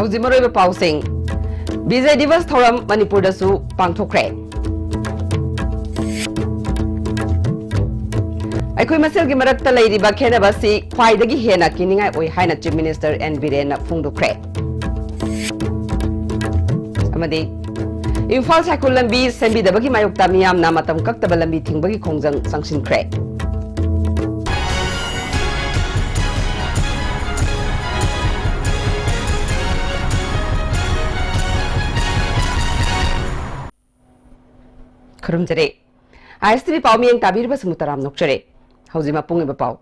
Haujimaroiba Pausing Vijay Divas Thoram Manipur dasu pangthokre Aikoi masel gi marakta leiriba khenaba si khwaidagi hena kiningai oi haina Chief Minister N Biren phungdukre amadi Imphal Cycle lambi sembi dabagi mayokta miyam na matam kaktaba lambi thingbagi khongjang sangsinkre Kurumjare ISTV Pauming Tabirba Sumutaram Nokchare Hauzima Pungiba Pau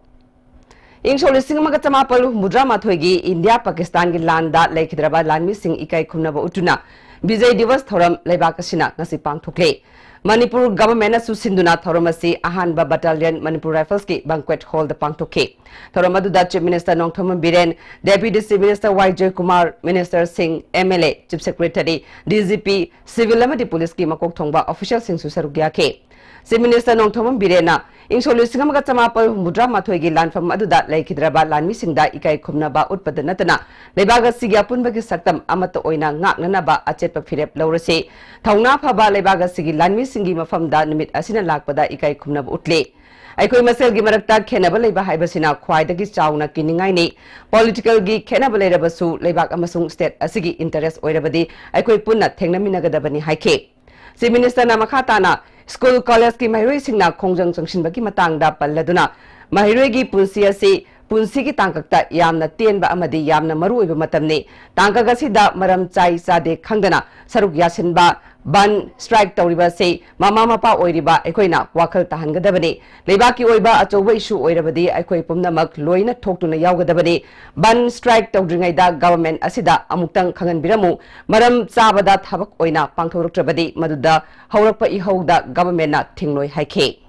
Inshol Singamaga Tamapalu Mudra Mathoigi India Pakistan gi landa Laikidraba Lanmi Sing Ikai Kumnaba Utuna Vijay Divas Thoram Lebakasina Nasi Pangthokle Manipur government Susinduna Thoramasi Ahanba Battalion Manipur Rifles ki banquet hall the Pangthoke Thoramadu Chief Minister Nongthom Biren Deputy Chief Minister Y.J. Kumar Minister Singh MLA Chief Secretary DGP Civil Lamadi Police ki Makok Thongba official Singh Susarugya ke Chief Minister Nongthom Birena Inshol Singamaga Tamapal Mudra Mathoigi Landfam Aduda Laikidraba Lanmi Singda Ikai Kumnaba Utpadanatana Lebaga Sigya Punbagi Saktam Amata Oina Ngaknanaba Achetpa Firep Laurase Tauna Paba Lebaga Sigi Lanmi Singi Mafamda Nimit Asina Lakpada Ikai Kumnaba Utle Aikoi Masel gi marakta khenaba leiba haibasina khwaidagi chauna kiningai ni political gi khenaba leirabasu leibak amasung state asigi interest oirabadi aikoi punna thengnaminagadabani haike Chief Minister na makhatana school college ki mahiroi singna khongjang changsinbagi matangda palladuna mahiroi gi punsi asi punsi gi tangkakta yamna tenba amadi yamna maru oiba matamni tangkaga sida maram chai sade khangdana saruk yasinba ban strike tawriba se mama mapa oiriba ekoina wakal tahangadabani leibaki oiba achoba issue oirabadi ekoi pumnamak loina thoktuna yawgadabani ban strike tawdringaida government asida amuktang khangan biramu maram chabada thabak oina pangthoruktrabadi maduda haurakpa ihauda government na thingloi haike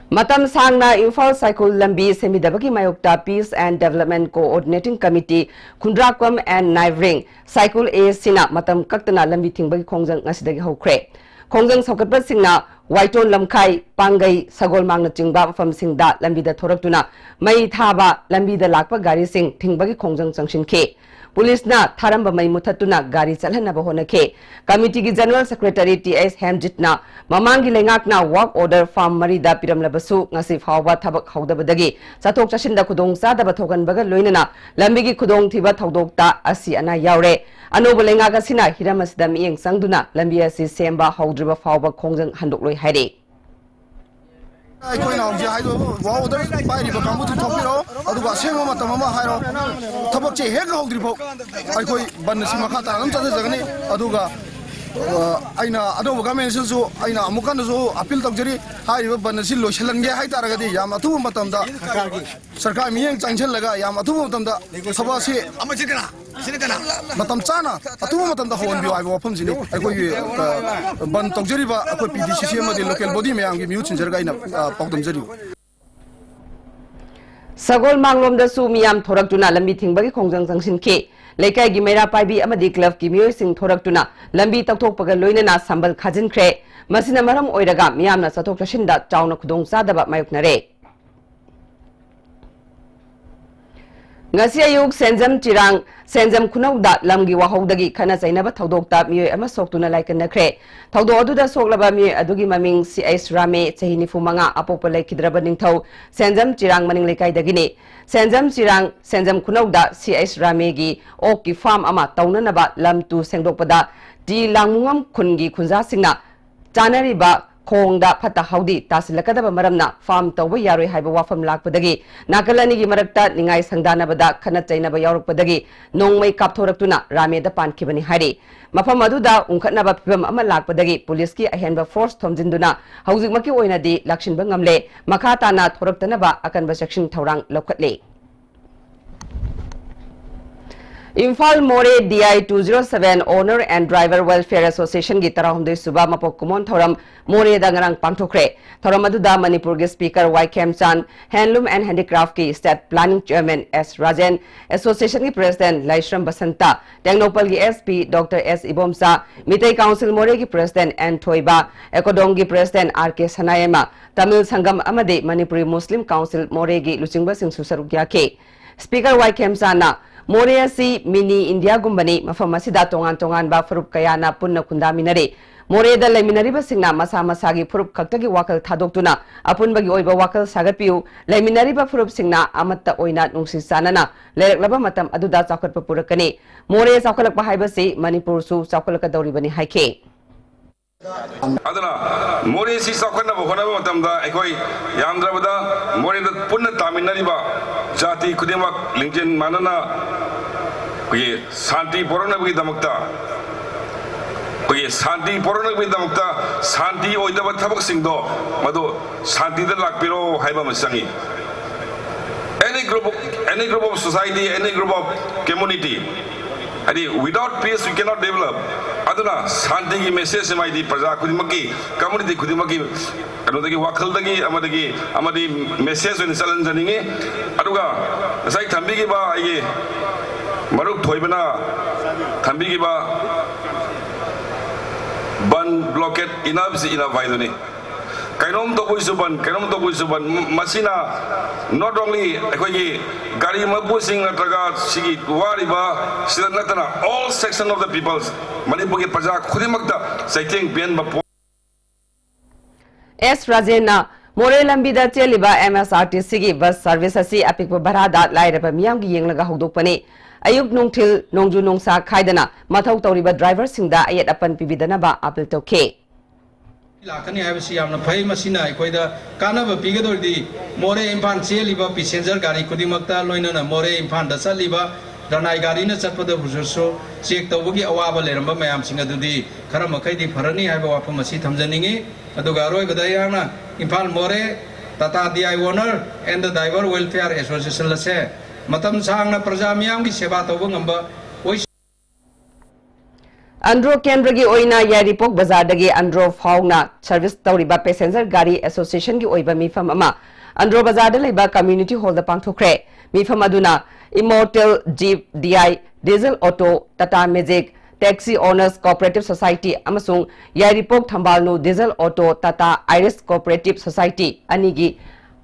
Matam Sangna Imphal Cycle Lambi Semidabaki Mayokta Peace and Development Coordinating Committee Kundrakwam and Naivring Cycle A Sina Matam Kaktana Lambi Tingbagi Khongjang Asidagi Hokre Khongjang Sokatpa Singna Waiton Lamkai Pangai Sagol Mangna Chingba Fam Singda Lambi da Thoraktuna Mai Thaba Lambi da Lakpa Gari Sing Tingbagi Khongjang Sangshin Ke Police na Tharamba Mai Mutatuna Gari Chalhanaba Honake Committee ki General Secretary T.S. Hamjitna Mamangi Lengakna Work Order Farm Marida Piram Labasu Ngasif Hawa Tabak Haudabadagi Satok Chashinda Kudong Sada Batokan Baga Loinana Lambigi Kudong Tiba Taudokta Asi Ana Yaure Anoba Lengaga Sina Hiramasdam Ing Sangduna Lambia Si Semba Haudriba Fauba Kongjang Handokloi Haide Aikoi na ja haido wa order pai ri ba kamu tu thopiro adu ba semo matam ma hairo thabak che hek hawdri bo aikoi ban si makha ta am cha jagani adu ga aina ado government su aina amukan su appeal takjari hai ba ban si lo shelange hai taragadi yam athu matam da sarkar miyeng changchel laga yam athu matam da sabha si amachikana matam chana athu matam da hon bi ai ba pham jini aikoi ban takjari ba akoi PDCC ma de local body me am gi miu chinjar ga ina pawdam jari Sagol Manglom da su miyam thoraktuna lambi thingbagi khongjang sangsin ke Lekai gi Mera Paibi amadi club ki mioi sing thoraktuna lambi takthokpaga loinana sambal khajinkre masina maram oiraga miyamna sathok chashinda chauna khudong sadaba mayuknare Ngasi ayuk Senjam Chirang Senjam Kunauda Lamgi Wahodagi Khana Zainaba Thaudokta mioi ama soktuna laikanakre Thaudo aduda soklaba mioi adugi maming C.S. Rame chahini fumanga apopa laikidraba ningthau Senjam Chirang maning lekai dagini Senjam Chirang Senjam Kunauda C.S. Rame gi ok ki farm ama taunanaba lam tu sengdokpada di langmungam khungi khunja singna chanariba Kongda Pata Haudi Tasilakadaba Maramna Farm Tawa Yaroi Haiba Wafam Lakpadagi Nakalani gi Marakta Ningai Sangdana Bada Kanachaina Bayorokpadagi Nongmai Kapthoraktuna Rame da Pankibani Hari Mafam Aduda Unkatnaba Pibam Ama Lakpadagi Police ki Ahenba Force Thomjinduna Hauzikmaki Oinadi Lakshin Bangamle Makatana Thoraktanaba Akanba Section Taurang Lokatle Imphal More DI 207 Owner and Driver Welfare Association gi tarahumdoi suba mapok kumon thoram More da ngarang pangthokre thoram aduda Manipur gi Speaker Y Kemchan Handloom and Handicraft ki State Planning Chairman S Rajan Association gi President Laishram Basanta Tengnopal gi SP Dr S Ibomsa Mitai Council More gi President N Thoiba Ekodong gi President RK Sanayema Tamil Sangam amade Manipuri Muslim Council More gi Luchingba Singh Susarugya ke Speaker Y Kemchan na मोरे असी mini India गुम्बनी मफम असिदा तोंगान तोंगान बा फुरुप कयाना पुन्ना खुंदामिनरे मोरे दा लेमिनरिबा सिंगना मसा मसागी फुरुप खक्तगी वाकल थादोक्तुना अपुनबगी ओइबा वाकल सागतपियु लेमिनरिबा फुरुप सिंगना अमत्ता ओइना नुंगसि सानना लेरकलबा मतम अदुदा चाखटपा पुरकनी मोरे चाखलकपा हाइबसि मणिपुर सु चाखलकदौरिबनी हाइखे adana more si sakhana bhona matamda ekoi yamdrabada more da punna taminari ba jati khudimak lingjen manana ye shanti porona bi damakta ye shanti porona bi damakta shanti oidaba thabak singdo madu shanti da lakpiro haiba masangi any group of society, any group of community, without peace we cannot develop. Aduna shanti ki message mai di praja khudimaki community khudimaki anodagi wakaldagi amadi message in salan janinge aduga sai thambi ki ba ye maruk thoibana thambi ki ba ban blockade enough vaidoni kainom to buisuban masina not only ekoi gari mabusing natraga sigi wariba sidanatana all section of the peoples Manipur ki praja khudimakta saiting pian ba S Rajena More lambida cheliba MSRTC gi bus service asi apikpa barada lairaba miyam gi yenglaga hodokpani ayuk nongthil nongju nongsa khaidana mathau tawriba driver singda ayat apan pibidana ba apil toke lakani habisi yamna phai masina koida kanaba pigadordi more impan cheliba passenger gari kudimakta loinana more impan da saliba ranai gari na chatpada busurso check tawgi awaba leramba mayam singa dudi khara makaidi pharani haiba wafa masi thamjaningi aduga roi badayana impan more tata di owner and the driver welfare association la se matam sangna praja miyam gi seba tawba ngamba Andro Kendragi Oina Yaripok Bazardagi Andro Fauna Service Tauriba Passenger Gari Association Gi Oiba Mifam Ama Andro Bazardaliba Community Hall the Pangthokre Mifam Aduna Immortal Jeep DI Diesel Auto Tata Magic Taxi Owners Cooperative Society Amasung Yaripok Thambalnu Diesel Auto Tata Iris Cooperative Society Anigi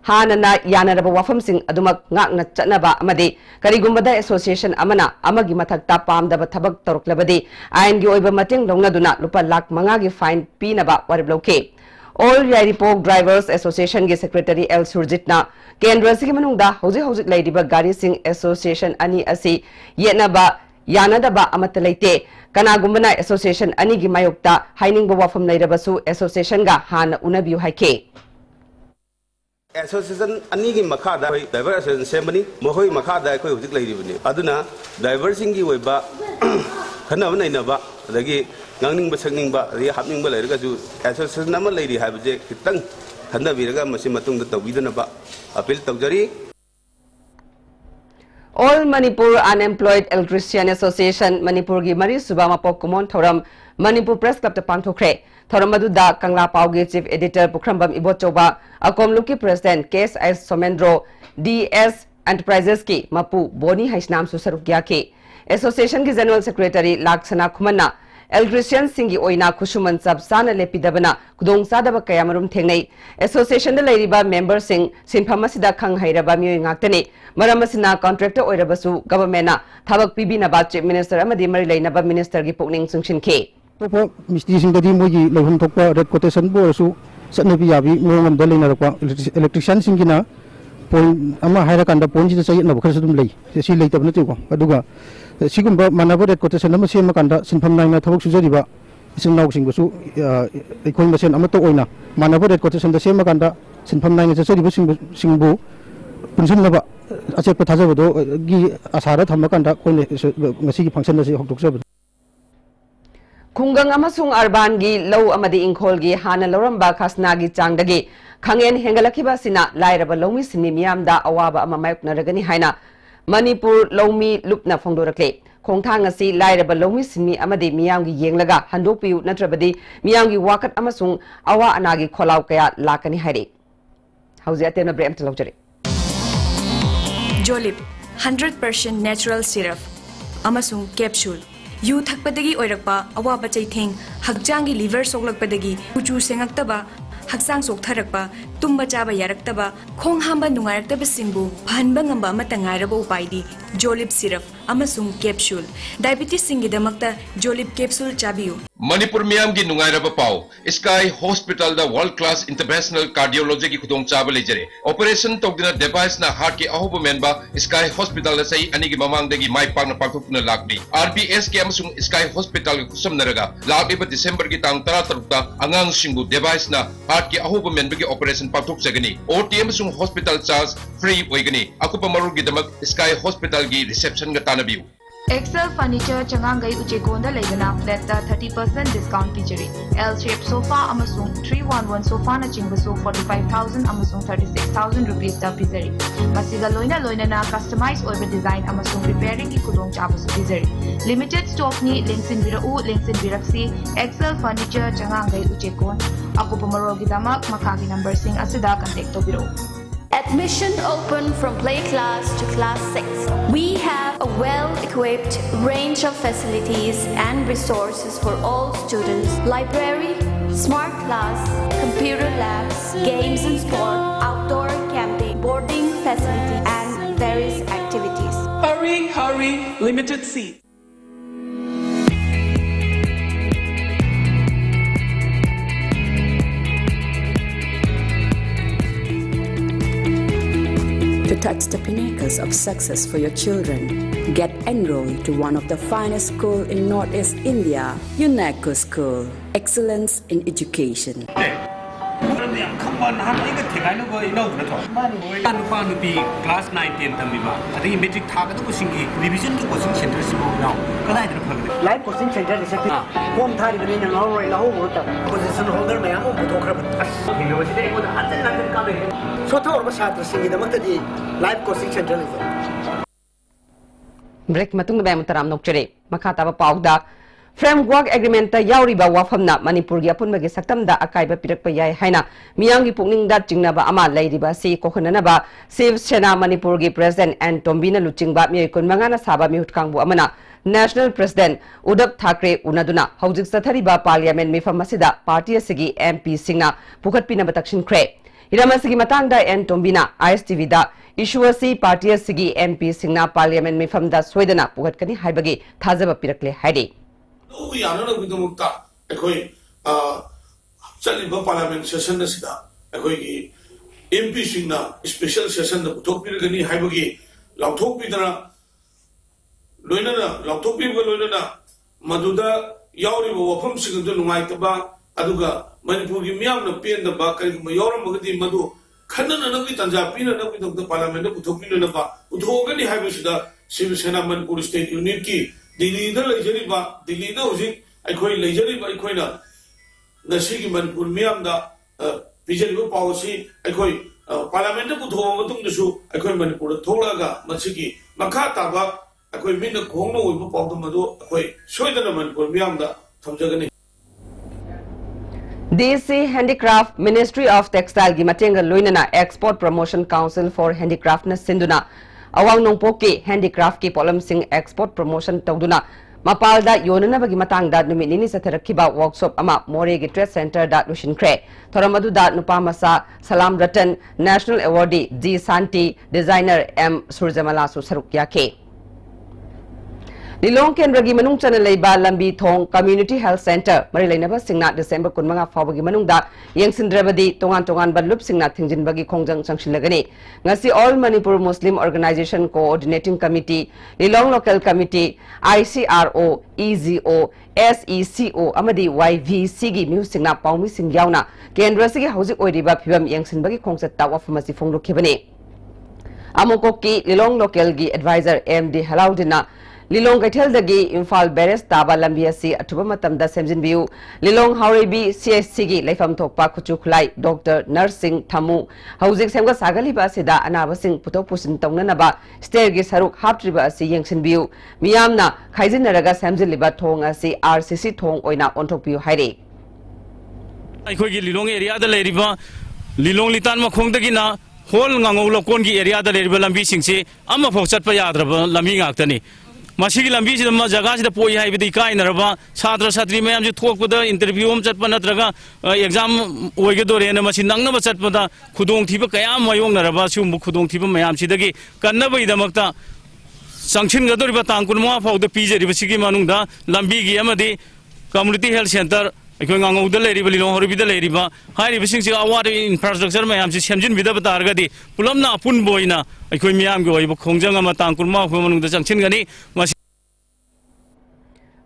Hanana Yanaraba Wafam Sing Adumak Ngakna Chanaba Amadi Karigumbada Association Amana Amagi Matakta Pam Daba Tabak Taruklabadi and Yoiba Mating Dongaduna Lupa Lak Mangagi Fine Pinaba Waribloke All Yaripok Drivers Association Gi Secretary El Surjitna Kendra Sikimanunda Hosi Ladyba Gari Singh Association Ani Asi Yenaba Yanadaba Amatalite Kanagumbana Association Ani Gi Mayukta Haining Wafam Naidabasu Association Ga Han Unabu Haike Association anigi makada driver association semani mohoi makada koi hujik lai ribani aduna driver singi oiba khana na ina ba adagi ngangning ba sangning ba ri hapning ba lai ga ju association nama lai ri haibje kitang khanda biraga masi matung da tawidana ba appeal tawjari All Manipur Unemployed Electrician Association Manipur gi Mari Subama Pokumon Thoram Manipur Press Club ta Pangthokre Thoramadu da Kangla Pauge Chief Editor Pukrambam Ibochoba Akomluki President KSS Somendro DS Enterprises ki Mapu Boni Haisnam Susaruk Gyake Association ki General Secretary Laksana Khumana Electrician Singi Oina Kushuman Sabsana Lepidabana Kudong Sadaba Kayamarum Tengnei Association the Ladiba member sing Sinpamasida Kang Hairaba Muingatane Maramasina contractor Oirabasu Governmenta Tabak Pibina Chief Minister Amadi Marilena Minister Gipukning Sungshin K. Mr. Singadi Muji Lohun Topa Red Quotation Borsu Sanabi Yabi Mongam Delina Electrician Singina Point Ama Hirakanda Ponji the Sayan of Kasum Lay, the sea late of Natuka, Aduga, Sigumba Manabo Red Quotation Nama Simakanda, Sinpamna Tabuk Suzariba, Sinauxing Basu, Equimation Amato Oina, Manabo Red Quotation the same Makanda, Sinpamna is a city Singbu, Punsunaba, Asepatazado, Gi Asara Tamakanda, Masiki Pansanasi of Dr. Kungang amasung Arban gi low amadi ingkol gi hana loramba khasna gi changdagi khangen hengalakiba sina lairaba lomi sini miyamda awaba ama mayukna ragani haina Manipur lomi lupna phongdorakle khongthang asi lairaba lomi sini amadi miyam gi yenglaga handokpiu natrabadi miyam gi wakat amasung awa anagi kholaw kaya lakani haire hauzi atena brem talawjare Jolip 100% natural syrup amasung capsule yu thakpadagi oirakpa awaba chaitheng hakjang gi liver soklakpadagi kuchu sengaktaba hakjang soktharakpa tumba chaba yaraktaba khong hamba nungaraktaba singbu phanba ngamba amata ngairaba upaidi Jolib syrup amasung capsule. Diabetes singidamagta Jolib capsule chabiu. Manipur Miam gi nungai raba pau. Sky Hospital da world class international cardiology ki khudong chaba lejare. Operation togdina device na heart ki ahoba menba Sky Hospital da sai ani gi mamang dagi mai pang na pakthupna lakbi. RBS ki amasung Sky Hospital ki kusam naraga. Lakliba December ki tang 13 ta angang singu device na heart ki ahoba menba ki operation pakthuk sagani. OT amasung hospital charge free oigani. Akupa maru gi damak Sky Hospital gi reception ga tanabiu. Excel Furniture Changangai Uchekonda Legana flat 30% discount featuring L-shaped sofa amasung 311 sofa na chingbasu 45,000 amasung 36,000 rupees ta pizari. Masiga loina na customized over design amasung repairing ki kudong chabasu pizari. Limited stock ni links in biraksi Excel Furniture Changangai Uchekon. Ako pumarogi damak makagi number sing asida contact to biro. Admission open from play class to class 6. We have a well-equipped range of facilities and resources for all students. Library, smart class, computer labs, games and sport, outdoor camping, boarding facilities, and various activities. Hurry, limited seats. To touch the pinnacles of success for your children, get enrolled to one of the finest schools in Northeast India, UNESCO School. Excellence in education. Class 9 10 tamiba adi metric thaga to singi revision ki coaching center si now kada idhar phagde live coaching center is home thari bani na norway lahu wota position holder me am botokra university ko atel na ka be so tha or chhatra singi da makdi live coaching center is break matung ba mutaram nokchere makata ba pauda Framework Agreement ta yauriba wafamna Manipur gi apunmagi saktamda akaiba pirakpa yai haina miyangi pukningda jingnaba ama lairiba si kokhananaba Shiv Sena Manipur gi President and Tombina luchingba miyakun mangana saba mihutkangbu amana National President Uddhav Thackeray unaduna hojik sathariba Parliament mifam masida party asigi MP singna pukhatpina batakshin kre iramasigi matangda and Tombina ISTV da issue party asigi MP singna Parliament mifam da soidana pukhatkani haibagi thajaba pirakle haidi We are not going to move that. Parliament session MP Singna special session the Topirani Hibagi, Lautopidra Loinana, Lautopiva Loinana, Maduda, Yauri, Wapam Singh to Maitaba, Aduga, Manipuri Miam, the Pin, the Bakari, Mayoram Magadi Madu, Kanan and Tanja, Pina, of the Parliament of Topinaba, Utogani Habishida, Sivasana Manipur State Unity. The leader Lajariba, the leader was it, I quite Lajariba, I quite the Sigiman Purmiam, the Visual policy, I quite Parliament of Putum the shoe, I quite Manipur, Tolaga, Masiki, Makataba, I quite mean the Kongo with Pautamado, I quite Shoydaman Purmiam, the Tamjagani. DC Handicraft Ministry of Textile Gimatenga Luinana Export Promotion Council for Handicraftness Sinduna. Awang nongpoki handicraft ki polam sing export promotion tawduna mapalda yonana bagi matangda numinini sa tharakiba workshop ama More gi trade center da lushinkre thoramadu da nupamasa Salam Ratan National Awardee G Santi designer M Surjamala su sarukya ke Lilong Kenragi Manung Channel Leiba Lambi Thong Community Health Center Marilainaba Singna December Kunmanga Fawagi Manungda Yang Sindrabadi Tongan Badlup Singna Thingjin Bagi Kongjang Changshilagani Ngasi All Manipur Muslim Organization Coordinating Committee Lilong Local Committee ICRO EZO SECO Amadi YVC gi Musingna Paumi Singyauna Kendra Sigi Hausi Oiriba Pibam Yang Sinbagi Kongset Tawa Famasi Fonglu Kibani Amokoki Lilong Local gi Advisor MD Halaudina Lilong Gaitel dagi Infal Beres Taba Lambiasi Atuba Matamda Semjin View Lilong Haurebi CSC gi Laifam Tokpa Kuchu Khulai Dr. Nursing Thamu Hauzik Semga Sagaliba Sida Anabasing Putopusin Tonganaba Stair gi Saruk Haptriba Asi Yengsin View Miyamna Kaizin Naraga Semjin Liba Thong Asi RCC Thong Oina Ontok View Haire Aikogi Lilong area da Leriba Lilong Litan Makongdagina Hol Ngango Lokon gi area da Leriba Lambi Singsi Ama Foksat Payadraba Lambi Aktani Masih lambi sih nama jaga sih poi hai bedi kai naraba satra satri mayam sih thok pada interview cat pada traga exam oige dore na masih nang na cat pada khudong thiba kaya mayong naraba sih khudong thiba mayam sih dagi karna bai damakta संगसिनगदोरिबा तांग कुनमा फाउद पीजरिबसिगी मनुंगदा लंबीगी अमदी community health centre अखोय गांगौदा लेरिबा लिलोंग हरिबिदा लेरिबा हारिबिसिंगसि अवार इंफ्रास्ट्रक्चर मयामसि सेमजिनबिदा बतारगदी पुलमना अपुन बोइना अखोय मियामगे ओइबा खोंजंग अमा तांग कुनमा मनुंगदा संगसिनगनी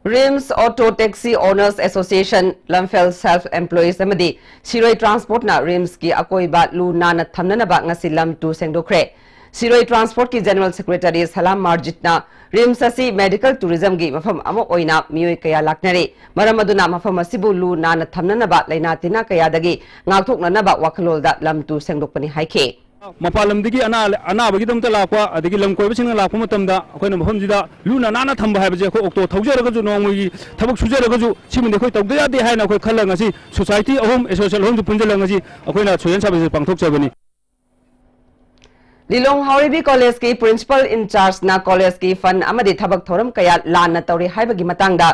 RIMS Auto Taxi Owners Association Lamphel Self Employees Amadi Siroi Transport na RIMS ki akoiba lu nana thamnana ba ngasi lam tu sengdokre Siroi Transport ki General Secretary Salam Marjit na RIMS asi medical tourism gi mafam amo oina mioi kaya laknare maramaduna mafam asibu lu nana thamnana ba laina tina kaya dagi ngakthokna na ba wakhalol da lam tu sengdokpani haike मपालमदगी अनाबगीदमता लापा अदगी लमकोइबसिंग लापा मतमदा अखोइना मफमजिदा लुना नाना थंबा हाइबजे अखो octo थौजरगजु नोंगमगी थबक सुजरगजु सिमुंदे अखोइ तौदा यादे हाइना अखोइ खलंगसी society अहोम association होम पुंजलंगसी अखोइना सोयन सर्विस पांगथोकजबनी लिलोंग हाउरीबी कॉलेज की प्रिंसिपल इंचार्ज ना कॉलेज की फंड अमदी थबक थोरम कया लाना तौरी हाइबगी मतंगदा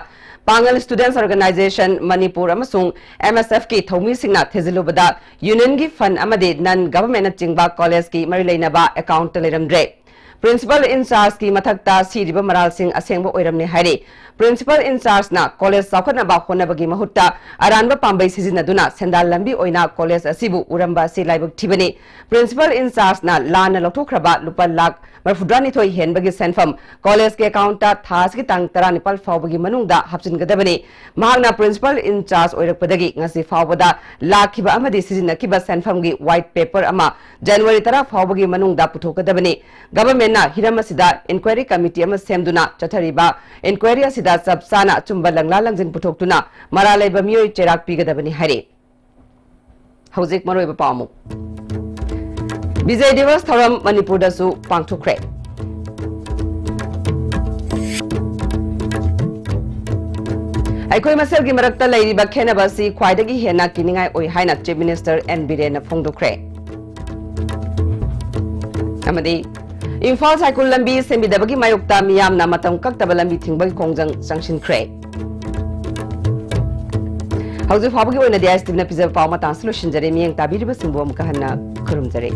पांगल स्टूडेंट्स ऑर्गेनाइजेशन मणिपुर अमसुंग MSF की थौमी सिंगना थेजिलुबदा यूनियन की फंड अमदी नन गवर्नमेंट चिंगबा कॉलेज की मरी लेनबा अकाउंट लेरमद्रे प्रिंसिपल इंचार्ज की मथक्ता सिरिबा मराल सिंह असेंगबा ओइरमने हाइरे प्रिंसिपल इंचार्ज ना कॉलेज साखनबा होनबगी महुत्ता अरानबा पांबई सिजिनदुना सेंदाल लंबी ओइना कॉलेज असिबु उरंबा से लाइबक थिबने प्रिंसिपल इंचार्ज ना लाना लौथोखरबा लुपा लाख मरफुद्रानिथोई हेनबगी सेनफम कॉलेज के अकाउंट थास की तांग 19 फावबगी मनुंगदा हप्चिनगदबने महागना प्रिंसिपल इंचार्ज ओइरकपदगी ngasi फावबदा लाखिबा अमदी सिजिनकिबा सेनफमगी व्हाइट पेपर अमा जनवरी 10 फावबगी मनुंगदा पुथोकदबने गवर्नमेंट ना हिरम असिदा इंक्वायरी कमिटी अमा सेमदुना चथरिबा इंक्वायरी असिदा सबसाना चुंबा लंगला लंजिन पुथोकतुना मरा लेबा मियोय चेराक पिगदबने हारे हौजिक मरोइबा पामु विजय दिवस थौरम मणिपुर दसु पांगथोखरे अखोई मसेल की मरक्ता लेरिबा खेनबसी ख्वाइदगी हेना किनिंगाई ओइ हाइना चीफ मिनिस्टर एन बिरेन फोंगदोखरे अमदी इम्फाल साइकुल लंबी सेमिदबगी मायोक्ता मियामना मतम कक्तबा लंबी थिंगबगी खोंजंग संगसिनख्रे हौजिक फाबगी ओइना दियास टिमना पिजब पाव मतां सलुशन जरे मियंग ताबिरिबा सिंबो अमका हन्ना खुरुमजरे